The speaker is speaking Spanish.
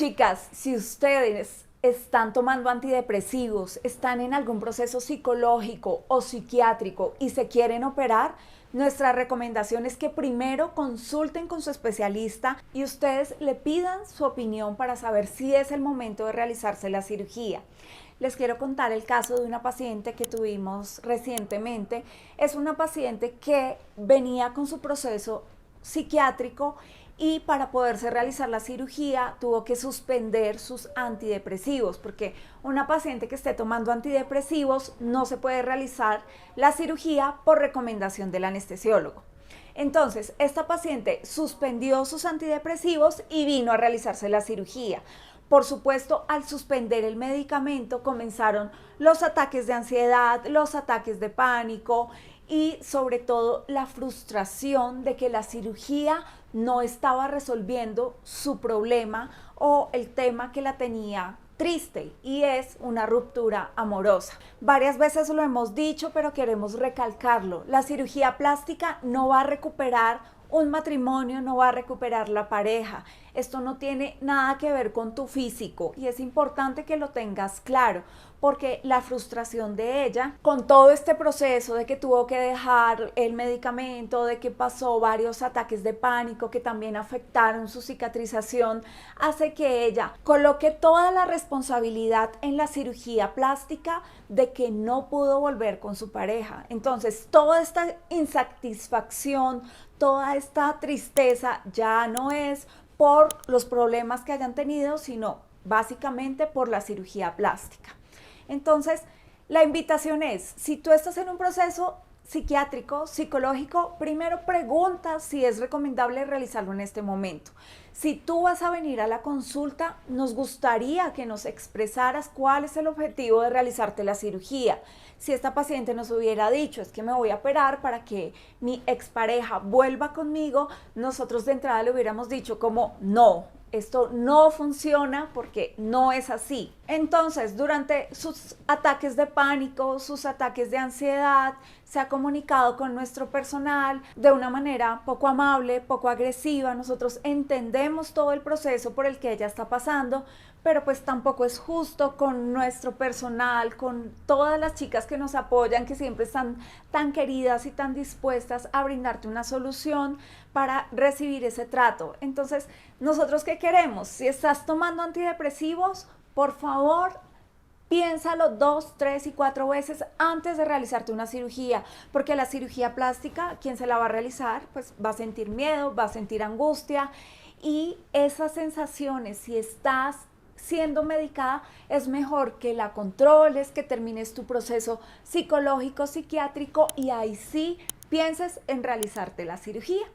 Chicas, si ustedes están tomando antidepresivos, están en algún proceso psicológico o psiquiátrico y se quieren operar, nuestra recomendación es que primero consulten con su especialista y ustedes le pidan su opinión para saber si es el momento de realizarse la cirugía. Les quiero contar el caso de una paciente que tuvimos recientemente. Es una paciente que venía con su proceso psiquiátrico y para poderse realizar la cirugía tuvo que suspender sus antidepresivos, porque una paciente que esté tomando antidepresivos no se puede realizar la cirugía por recomendación del anestesiólogo. Entonces, esta paciente suspendió sus antidepresivos y vino a realizarse la cirugía. Por supuesto, al suspender el medicamento comenzaron los ataques de ansiedad, los ataques de pánico y sobre todo la frustración de que la cirugía no estaba resolviendo su problema o el tema que la tenía triste, y es una ruptura amorosa. Varias veces lo hemos dicho, pero queremos recalcarlo. La cirugía plástica no va a recuperar un matrimonio, no va a recuperar la pareja. Esto no tiene nada que ver con tu físico y es importante que lo tengas claro, porque la frustración de ella con todo este proceso de que tuvo que dejar el medicamento, de que pasó varios ataques de pánico que también afectaron su cicatrización, hace que ella coloque toda la responsabilidad en la cirugía plástica de que no pudo volver con su pareja. Entonces, toda esta insatisfacción, toda esta tristeza ya no es por los problemas que hayan tenido, sino básicamente por la cirugía plástica. Entonces, la invitación es, si tú estás en un proceso psiquiátrico, psicológico, primero pregunta si es recomendable realizarlo en este momento. Si tú vas a venir a la consulta, nos gustaría que nos expresaras cuál es el objetivo de realizarte la cirugía. Si esta paciente nos hubiera dicho, es que me voy a operar para que mi expareja vuelva conmigo, nosotros de entrada le hubiéramos dicho como no. Esto no funciona porque no es así. Entonces, durante sus ataques de pánico, sus ataques de ansiedad, se ha comunicado con nuestro personal de una manera poco amable, poco agresiva. Nosotros entendemos todo el proceso por el que ella está pasando, pero pues tampoco es justo con nuestro personal, con todas las chicas que nos apoyan, que siempre están tan queridas y tan dispuestas a brindarte una solución para recibir ese trato. Entonces, ¿nosotros qué queremos? Si estás tomando antidepresivos, por favor, piénsalo 2, 3 y 4 veces antes de realizarte una cirugía, porque la cirugía plástica, quien se la va a realizar, pues va a sentir miedo, va a sentir angustia, y esas sensaciones, si estás siendo medicada, es mejor que la controles, que termines tu proceso psicológico, psiquiátrico y ahí sí pienses en realizarte la cirugía.